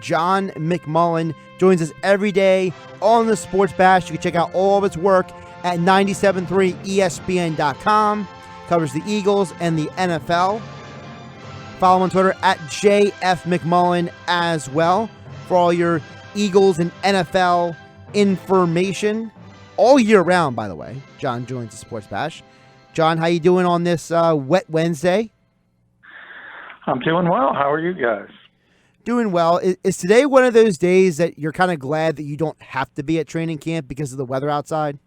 John McMullen joins us every day on the Sports Bash. You can check out all of its work at 973ESPN.com. Covers the Eagles and the NFL. Follow him on Twitter at JFMcMullen as well for all your Eagles and NFL information all year round, by the way. John joins the Sports Bash. John, how you doing on this wet Wednesday? I'm doing well. How are you guys? Doing well. Is today one of those days that you're kind of glad that you don't have to be at training camp because of the weather outside?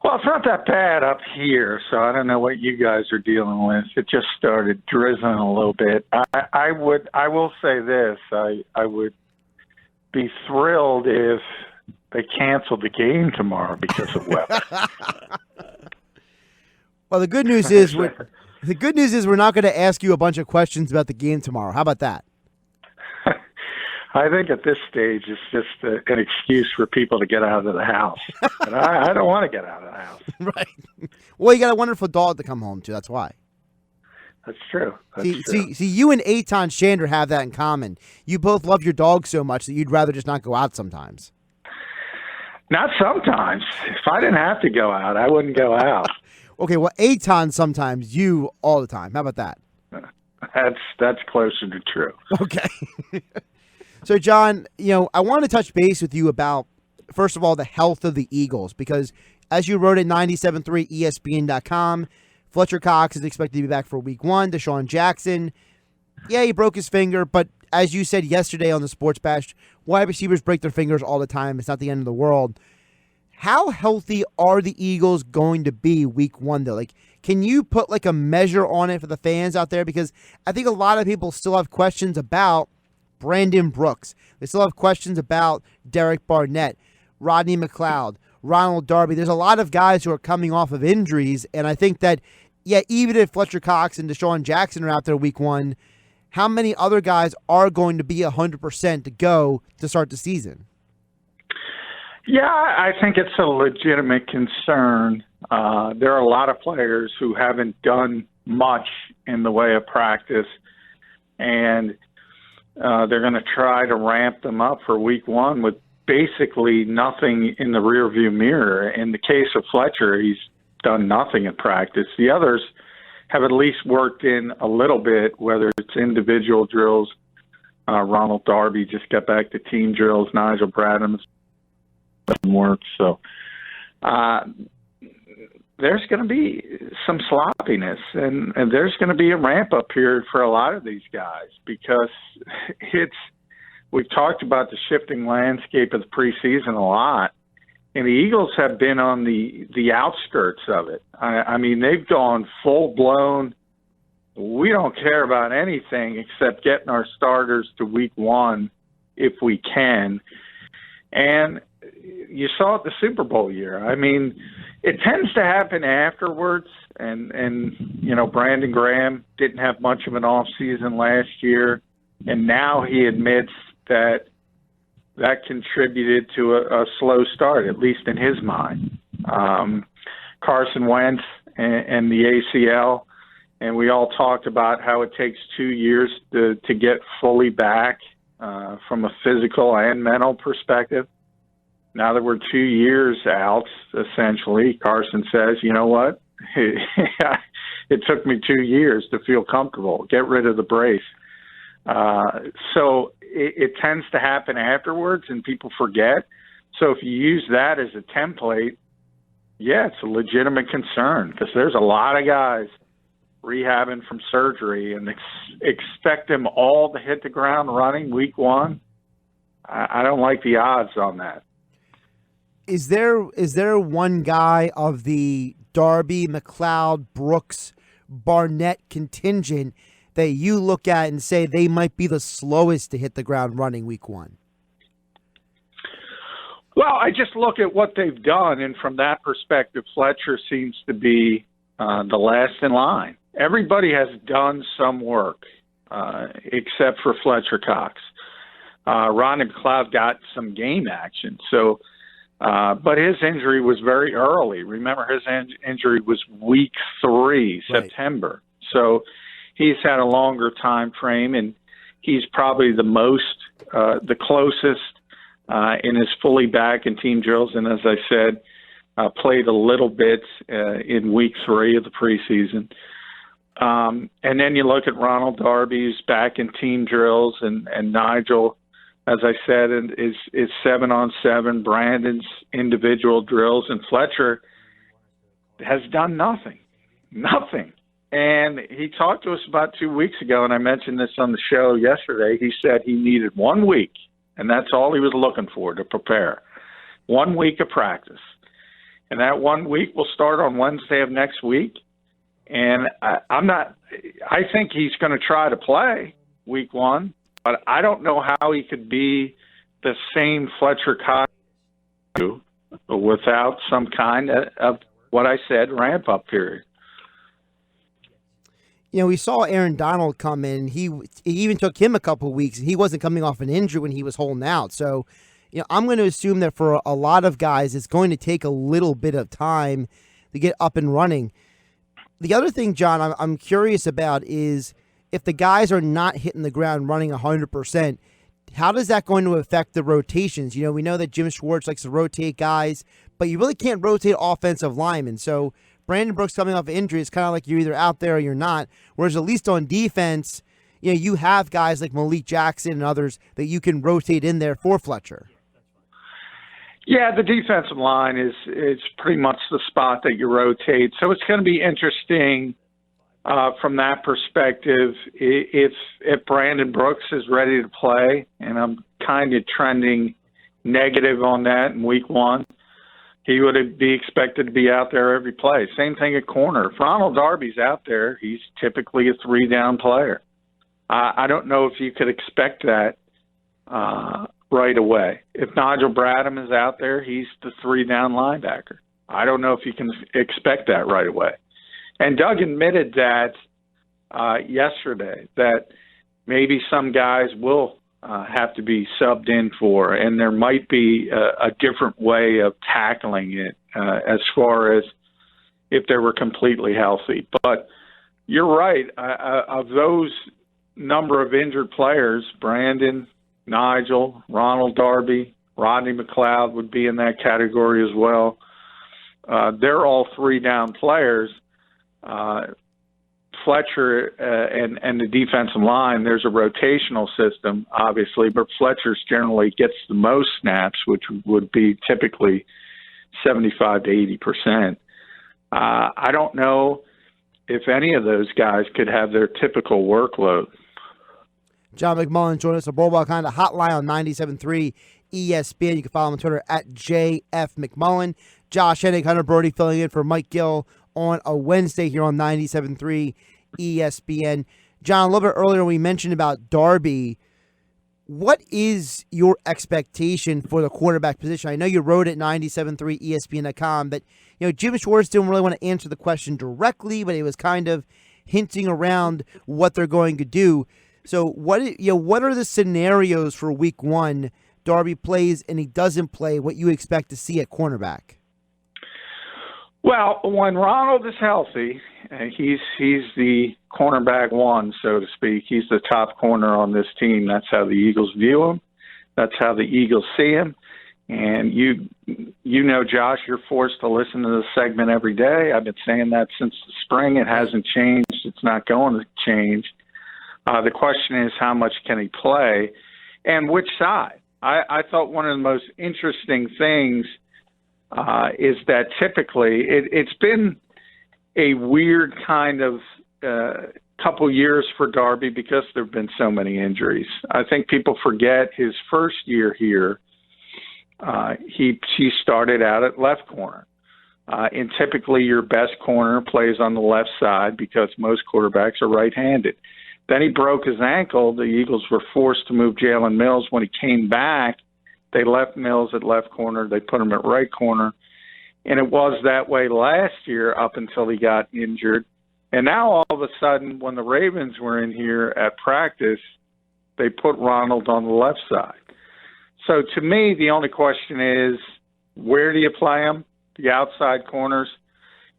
Well, it's not that bad up here, so I don't know what you guys are dealing with. It just started drizzling a little bit. I will say this. I would be thrilled if they canceled the game tomorrow because of weather. Well, the good news is we're not going to ask you a bunch of questions about the game tomorrow. How about that? I think at this stage it's just an excuse for people to get out of the house. And I don't want to get out of the house. Right. Well, you got a wonderful dog to come home to. That's why. That's true. See, you and Eitan Shander have that in common. You both love your dog so much that you'd rather just not go out sometimes. Not sometimes. If I didn't have to go out, I wouldn't go out. Okay, well, Eitan sometimes, you all the time. How about that? That's closer to true. Okay. So, John, I want to touch base with you about, first of all, the health of the Eagles, because as you wrote at 973ESPN.com, Fletcher Cox is expected to be back for week 1. Deshaun Jackson, he broke his finger, but as you said yesterday on the Sports Bash, wide receivers break their fingers all the time. It's not the end of the world. How healthy are the Eagles going to be week 1, though? Can you put a measure on it for the fans out there? Because I think a lot of people still have questions about Brandon Brooks. They still have questions about Derek Barnett, Rodney McLeod, Ronald Darby. There's a lot of guys who are coming off of injuries, and I think that, even if Fletcher Cox and Deshaun Jackson are out there week 1, how many other guys are going to be 100% to go to start the season? Yeah, I think it's a legitimate concern. There are a lot of players who haven't done much in the way of practice, and they're going to try to ramp them up for week 1 with basically nothing in the rearview mirror. In the case of Fletcher, he's done nothing in practice. The others have at least worked in a little bit, whether it's individual drills. Ronald Darby just got back to team drills. Nigel Bradham doesn't work. So there's going to be some sloppiness, and there's going to be a ramp-up period for a lot of these guys because we've talked about the shifting landscape of the preseason a lot, and the Eagles have been on the outskirts of it. I mean, they've gone full-blown, we don't care about anything except getting our starters to week 1 if we can. And you saw it the Super Bowl year. I mean, it tends to happen afterwards, and Brandon Graham didn't have much of an off season last year, and now he admits that contributed to a slow start, at least in his mind. Carson Wentz and the ACL, and we all talked about how it takes 2 years to get fully back from a physical and mental perspective. Now that we're 2 years out, essentially, Carson says, you know what? It took me 2 years to feel comfortable. Get rid of the brace. So it tends to happen afterwards, and people forget. So if you use that as a template, it's a legitimate concern because there's a lot of guys rehabbing from surgery and expect them all to hit the ground running week 1. I don't like the odds on that. Is there one guy of the Darby, McLeod, Brooks, Barnett contingent that you look at and say they might be the slowest to hit the ground running week 1? Well, I just look at what they've done, and from that perspective, Fletcher seems to be the last in line. Everybody has done some work except for Fletcher Cox. Ronnie McLeod got some game action, but his injury was very early. Remember, his injury was week 3, September. Right. So he's had a longer time frame, and he's probably the closest and is fully back in team drills. And as I said, played a little bit in week 3 of the preseason. And then you look at Ronald Darby, who's back in team drills, and Nigel, as I said, is 7-on-7. Brandon's individual drills, and Fletcher has done nothing. And he talked to us about 2 weeks ago, and I mentioned this on the show yesterday. He said he needed 1 week, and that's all he was looking for to prepare. 1 week of practice. And that 1 week will start on Wednesday of next week. And I think he's going to try to play week 1, but I don't know how he could be the same Fletcher Cox without some kind of what I said, ramp-up period. We saw Aaron Donald come in. He even took him a couple of weeks. He wasn't coming off an injury when he was holding out. So, I'm going to assume that for a lot of guys, it's going to take a little bit of time to get up and running. The other thing, John, I'm curious about is if the guys are not hitting the ground running 100%, how does that going to affect the rotations? We know that Jim Schwartz likes to rotate guys, but you really can't rotate offensive linemen. So Brandon Brooks coming off injury, it's kind of like you're either out there or you're not. Whereas at least on defense, you have guys like Malik Jackson and others that you can rotate in there for Fletcher. Yeah, the defensive line is pretty much the spot that you rotate. So it's going to be interesting from that perspective if Brandon Brooks is ready to play, and I'm kind of trending negative on that in week 1. He would be expected to be out there every play. Same thing at corner. If Ronald Darby's out there, he's typically a 3-down player. I don't know if you could expect that right away. If Nigel Bradham is out there, he's the 3-down linebacker. I don't know if you can expect that right away. And Doug admitted that yesterday, that maybe some guys will have to be subbed in for, and there might be a different way of tackling it as far as if they were completely healthy. But you're right. Of those number of injured players, Brandon, Nigel, Ronald Darby, Rodney McLeod would be in that category as well. They're all 3-down players. Fletcher and the defensive line, there's a rotational system, obviously, but Fletcher's generally gets the most snaps, which would be typically 75 to 80%. I don't know if any of those guys could have their typical workload. John McMullen joined us on Bulldog Kind of Hotline on 97.3 ESPN. You can follow him on Twitter at JFMcMullen. Josh Hennig, Hunter Brody filling in for Mike Gill on a Wednesday here on 97.3 ESPN. John, a little bit earlier we mentioned about Darby. What is your expectation for the quarterback position? I know you wrote at 97.3 ESPN.com, but Jim Schwartz didn't really want to answer the question directly, but he was kind of hinting around what they're going to do. So what are the scenarios for week 1? Darby plays and he doesn't play, what you expect to see at cornerback? Well, when Ronald is healthy, he's the cornerback 1, so to speak. He's the top corner on this team. That's how the Eagles view him. That's how the Eagles see him. And you know, Josh, you're forced to listen to this segment every day. I've been saying that since the spring. It hasn't changed. It's not going to change. The question is, how much can he play and which side? I thought one of the most interesting things is that typically it's been a weird kind of couple years for Darby because there have been so many injuries. I think people forget his first year here, he started out at left corner. And typically your best corner plays on the left side because most quarterbacks are right-handed. Then he broke his ankle. The Eagles were forced to move Jalen Mills. When he came back, they left Mills at left corner. They put him at right corner. And it was that way last year up until he got injured. And now all of a sudden, when the Ravens were in here at practice, they put Ronald on the left side. So to me, the only question is, where do you play him? The outside corners.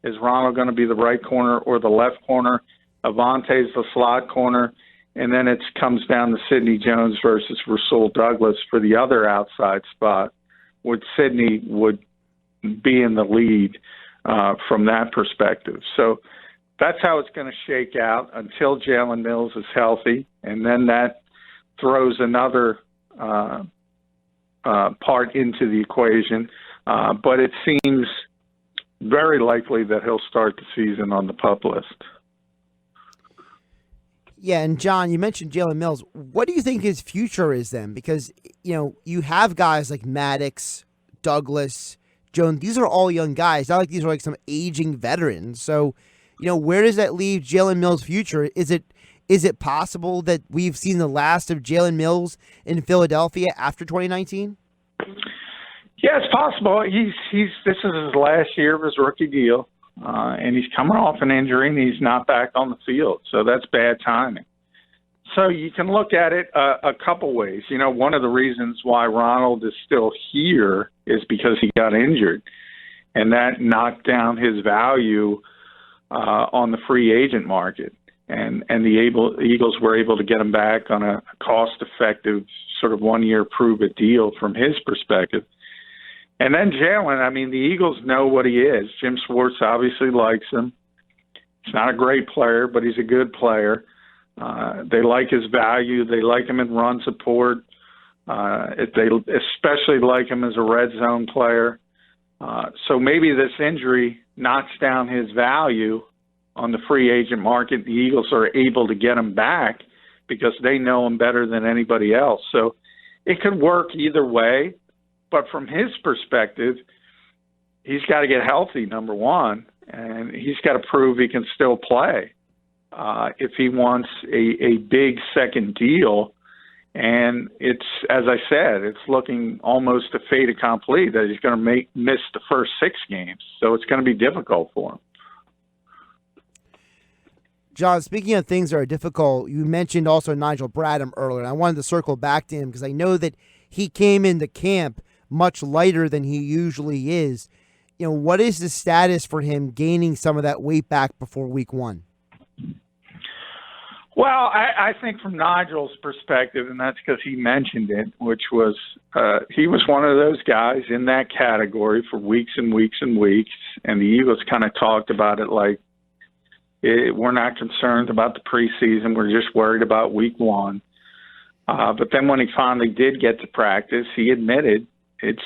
Is Ronald going to be the right corner or the left corner? Avante's the slot corner. and then it comes down to Sidney Jones versus Rasul Douglas for the other outside spot, which Sidney would be in the lead from that perspective. So that's how it's going to shake out until Jalen Mills is healthy, and then that throws another part into the equation. But it seems very likely that he'll start the season on the PUP list. Yeah, and John, you mentioned Jalen Mills. What do you think his future is then? Because, you have guys like Maddox, Douglas, Jones. These are all young guys. Not like these are like some aging veterans. So, where does that leave Jalen Mills' future? Is it possible that we've seen the last of Jalen Mills in Philadelphia after 2019? Yeah, it's possible. This is his last year of his rookie deal, and he's coming off an injury, and he's not back on the field. So that's bad timing. So you can look at it a couple ways. One of the reasons why Ronald is still here is because he got injured, and that knocked down his value on the free agent market. And the Eagles were able to get him back on a cost-effective sort of one-year prove-it deal from his perspective. And then Jalen, the Eagles know what he is. Jim Schwartz obviously likes him. He's not a great player, but he's a good player. They like his value. They like him in run support. They especially like him as a red zone player. So maybe this injury knocks down his value on the free agent market. The Eagles are able to get him back because they know him better than anybody else. So it could work either way. But from his perspective, he's got to get healthy, number one, and he's got to prove he can still play if he wants a big second deal. And it's, as I said, it's looking almost a fait accompli that he's going to miss the first 6 games. So it's going to be difficult for him. John, speaking of things that are difficult, you mentioned also Nigel Bradham earlier, and I wanted to circle back to him because I know that he came into camp much lighter than he usually is. What is the status for him gaining some of that weight back before week 1? Well, I think from Nigel's perspective, and that's because he mentioned it, which was he was one of those guys in that category for weeks and weeks and weeks, and the Eagles kind of talked about it like, we're not concerned about the preseason. We're just worried about week 1. But then when he finally did get to practice, he admitted it's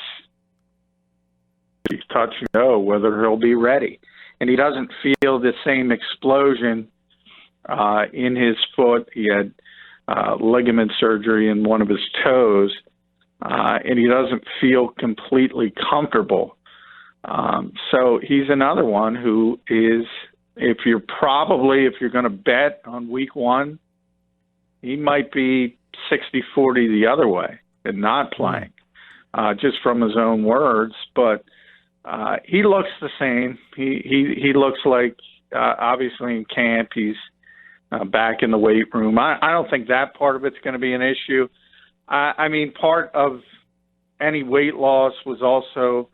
touch and go whether he'll be ready. And he doesn't feel the same explosion in his foot. He had ligament surgery in one of his toes, and he doesn't feel completely comfortable. So he's another one who is, if you're going to bet on week 1, he might be 60-40 the other way and not playing, just from his own words. But he looks the same. He looks like, obviously in camp, he's back in the weight room. I don't think that part of it's going to be an issue. Part of any weight loss was also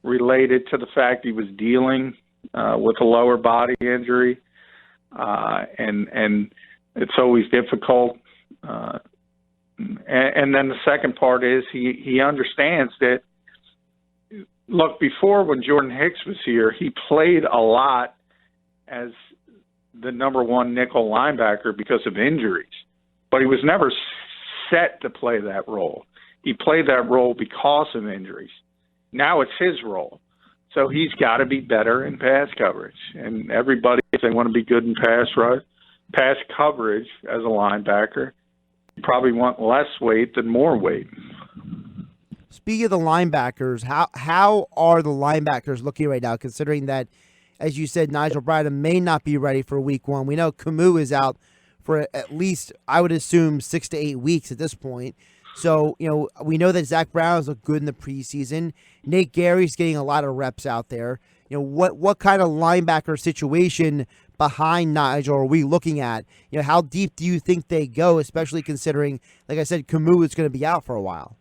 related to the fact he was dealing with a lower body injury, and it's always difficult. And then the second part is he understands that, look, before when Jordan Hicks was here, he played a lot as the number 1 nickel linebacker because of injuries, but he was never set to play that role. He played that role because of injuries. Now it's his role. So he's got to be better in pass coverage. And everybody, if they want to be good in pass coverage as a linebacker, you probably want less weight than more weight. Speaking of the linebackers, how are the linebackers looking right now, considering that, as you said, Nigel Bradham may not be ready for week 1. We know Camus is out for at least, I would assume, 6 to 8 weeks at this point. So, we know that Zach Brown's looked good in the preseason. Nate Gary's getting a lot of reps out there. What kind of linebacker situation behind Nigel are we looking at? How deep do you think they go, especially considering, like I said, Camus is going to be out for a while?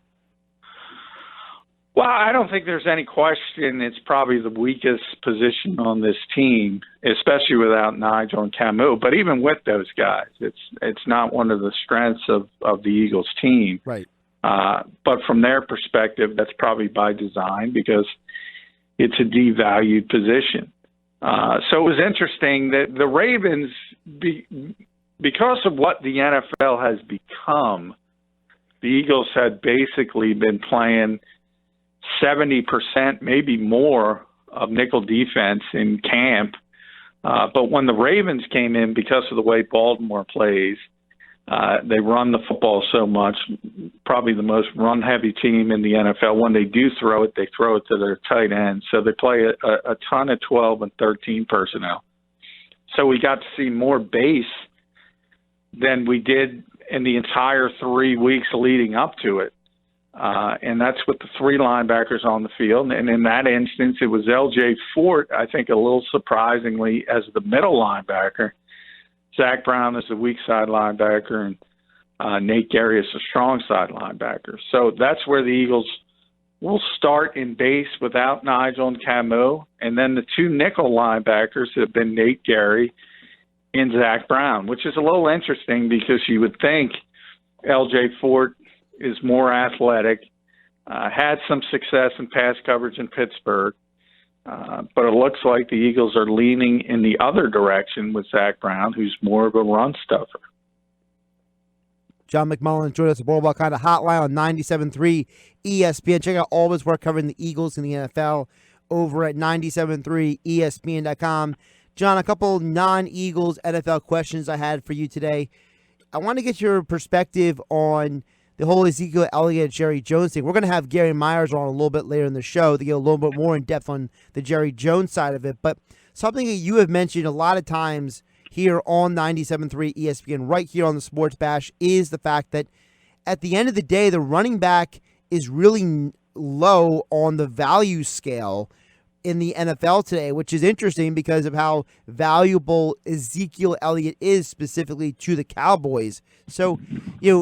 Well, I don't think there's any question it's probably the weakest position on this team, especially without Nigel and Camus. But even with those guys, it's not one of the strengths of the Eagles team. Right. But from their perspective, that's probably by design because it's a devalued position. So it was interesting that the Ravens, because of what the NFL has become, the Eagles had basically been playing 70%, maybe more, of nickel defense in camp. But when the Ravens came in, because of the way Baltimore plays, they run the football so much, probably the most run-heavy team in the NFL. When they do throw it, they throw it to their tight end. So they play a ton of 12 and 13 personnel. So we got to see more base than we did in the entire 3 weeks leading up to it. And that's with the three linebackers on the field. And in that instance, it was L.J. Fort, I think a little surprisingly, as the middle linebacker. Zach Brown is the weak side linebacker, and Nate Gary is the strong side linebacker. So that's where the Eagles will start in base without Nigel and Camus. And then the two nickel linebackers have been Nate Gary and Zach Brown, which is a little interesting because you would think L.J. Fort is more athletic, had some success in pass coverage in Pittsburgh, but it looks like the Eagles are leaning in the other direction with Zach Brown, who's more of a run stuffer. John McMullen joined us at Boardwalk Kind of Hotline on 97.3 ESPN. Check out all of his work covering the Eagles in the NFL over at 97.3 ESPN.com. John, a couple non-Eagles NFL questions I had for you today. I want to get your perspective on the whole Ezekiel Elliott, Jerry Jones thing. We're going to have Gary Myers on a little bit later in the show to get a little bit more in depth on the Jerry Jones side of it. But something that you have mentioned a lot of times here on 97.3 ESPN, right here on the Sports Bash, is the fact that at the end of the day, the running back is really low on the value scale in the NFL today, which is interesting because of how valuable Ezekiel Elliott is specifically to the Cowboys. So,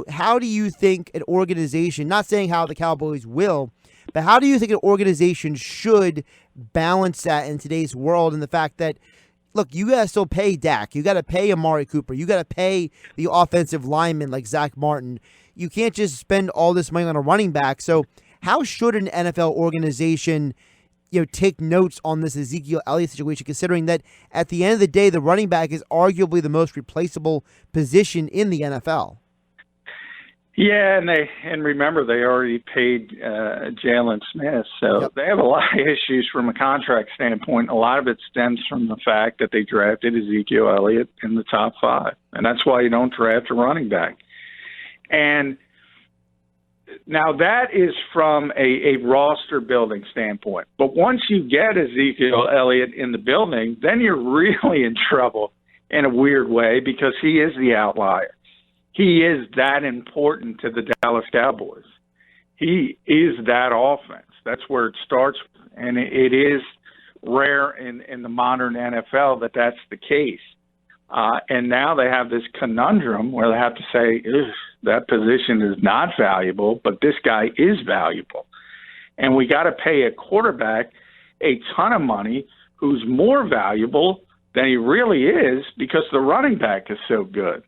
how do you think an organization, not saying how the Cowboys will, but how do you think an organization should balance that in today's world, and the fact that, look, you got to still pay Dak. You got to pay Amari Cooper. You got to pay the offensive linemen like Zach Martin. You can't just spend all this money on a running back. So how should an NFL organization take notes on this Ezekiel Elliott situation, considering that at the end of the day, the running back is arguably the most replaceable position in the NFL? Yeah, and remember, they already paid Jalen Smith, so They have a lot of issues from a contract standpoint. A lot of it stems from the fact that they drafted Ezekiel Elliott in the top 5, and that's why you don't draft a running back. And now that is from a roster building standpoint. But once you get Ezekiel Elliott in the building, then you're really in trouble in a weird way because he is the outlier. He is that important to the Dallas Cowboys. He is that offense. That's where it starts. And it is rare in the modern NFL that that's the case. And now they have this conundrum where they have to say, that position is not valuable, but this guy is valuable. And we got to pay a quarterback a ton of money who's more valuable than he really is because the running back is so good.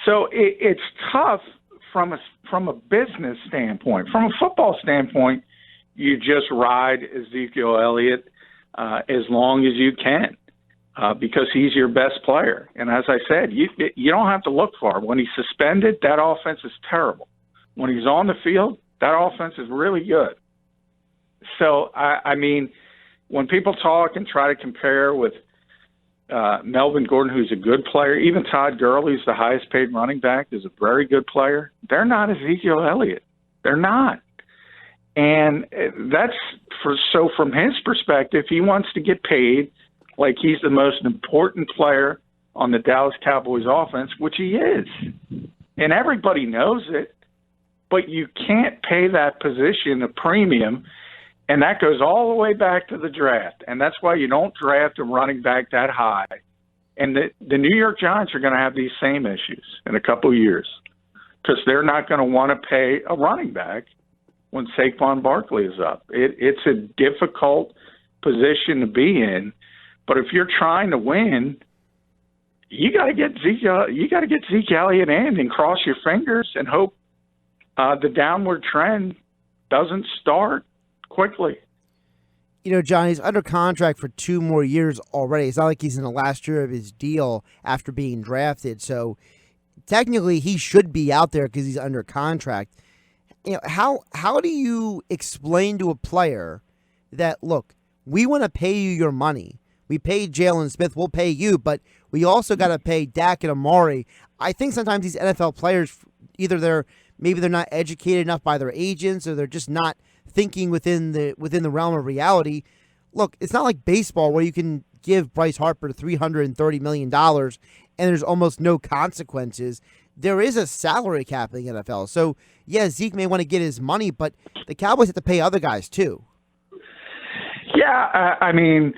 So it's tough from a business standpoint. From a football standpoint, you just ride Ezekiel Elliott as long as you can. Because he's your best player. And as I said, you don't have to look far. When he's suspended, that offense is terrible. When he's on the field, that offense is really good. So, I mean, when people talk and try to compare with Melvin Gordon, who's a good player, even Todd Gurley, who's the highest paid running back, is a very good player, they're not Ezekiel Elliott. They're not. And that's so from his perspective, he wants to get paid like he's the most important player on the Dallas Cowboys offense, which he is. And everybody knows it, but you can't pay that position a premium, and that goes all the way back to the draft. And that's why you don't draft a running back that high. And the New York Giants are going to have these same issues in a couple of years because they're not going to want to pay a running back when Saquon Barkley is up. It's a difficult position to be in, but if you're trying to win, you got to get Zeke Elliott in and cross your fingers and hope the downward trend doesn't start quickly. You know, John, he's under contract for 2 more years already. It's not like he's in the last year of his deal after being drafted. So technically he should be out there because he's under contract. You know, how do you explain to a player that, look, we want to pay you your money. We paid Jalen Smith, we'll pay you, but we also got to pay Dak and Amari. I think sometimes these NFL players, either maybe they're not educated enough by their agents, or they're just not thinking within the realm of reality. Look, it's not like baseball where you can give Bryce Harper $330 million and there's almost no consequences. There is a salary cap in the NFL. So, yeah, Zeke may want to get his money, but the Cowboys have to pay other guys too. Yeah, I mean,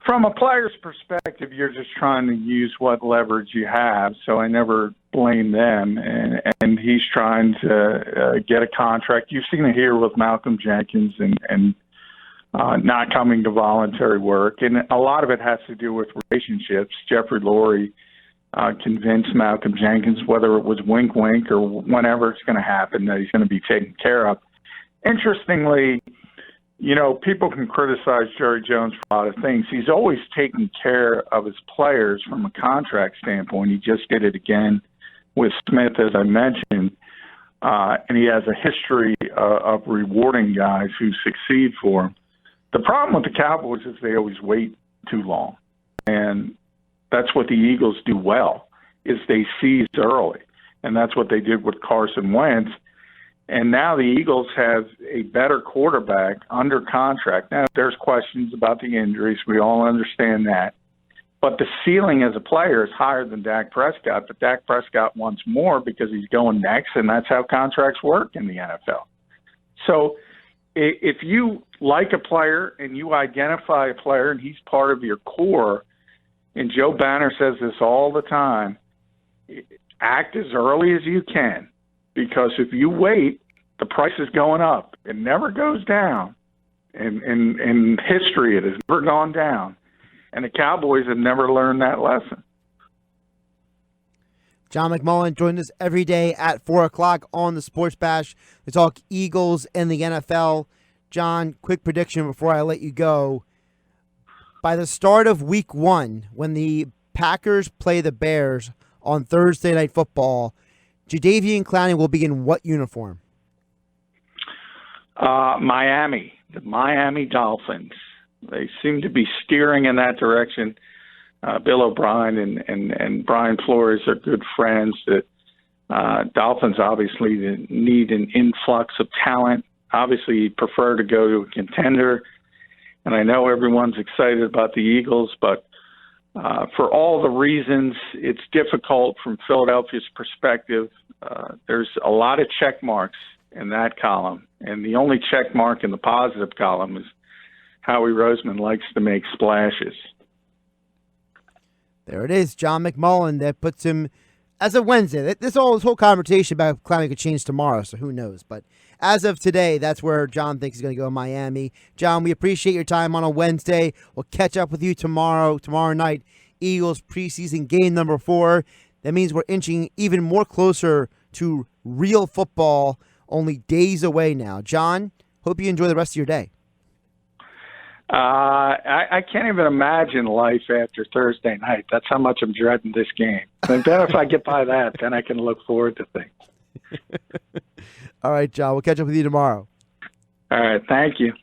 from a player's perspective, you're just trying to use what leverage you have, so I never blame them. And he's trying to get a contract. You've seen it here with Malcolm Jenkins and not coming to voluntary work. And a lot of it has to do with relationships. Jeffrey Lurie convinced Malcolm Jenkins, whether it was wink-wink or whenever it's going to happen, that he's going to be taken care of. Interestingly, you know, people can criticize Jerry Jones for a lot of things. He's always taken care of his players from a contract standpoint. He just did it again with Smith, as I mentioned, and he has a history of rewarding guys who succeed for him. The problem with the Cowboys is they always wait too long, and that's what the Eagles do well, is they seize early, and that's what they did with Carson Wentz. And now the Eagles have a better quarterback under contract. Now, there's questions about the injuries. We all understand that. But the ceiling as a player is higher than Dak Prescott. But Dak Prescott wants more because he's going next, and that's how contracts work in the NFL. So if you like a player and you identify a player and he's part of your core, and Joe Banner says this all the time, act as early as you can. Because if you wait, the price is going up. It never goes down. In history, it has never gone down. And the Cowboys have never learned that lesson. John McMullen joined us every day at 4 o'clock on the Sports Bash to talk Eagles and the NFL. John, quick prediction before I let you go. By the start of week 1, when the Packers play the Bears on Thursday Night Football, Jadeveon Clowney will be in what uniform? Miami, the Miami Dolphins. They seem to be steering in that direction. Bill O'Brien and Brian Flores are good friends. The Dolphins obviously need an influx of talent. Obviously, prefer to go to a contender. And I know everyone's excited about the Eagles, but for all the reasons, it's difficult from Philadelphia's perspective. There's a lot of check marks in that column, and the only check mark in the positive column is Howie Roseman likes to make splashes. There it is, John McMullen. That puts him as of Wednesday. This whole conversation about Clowney could change tomorrow, so who knows? But as of today, that's where John thinks he's going to go in Miami. John, we appreciate your time on a Wednesday. We'll catch up with you tomorrow night. Eagles preseason game number 4. That means we're inching even more closer to real football, only days away now. John, hope you enjoy the rest of your day. I can't even imagine life after Thursday night. That's how much I'm dreading this game. And then if I get by that, then I can look forward to things. All right, John. We'll catch up with you tomorrow. All right. Thank you.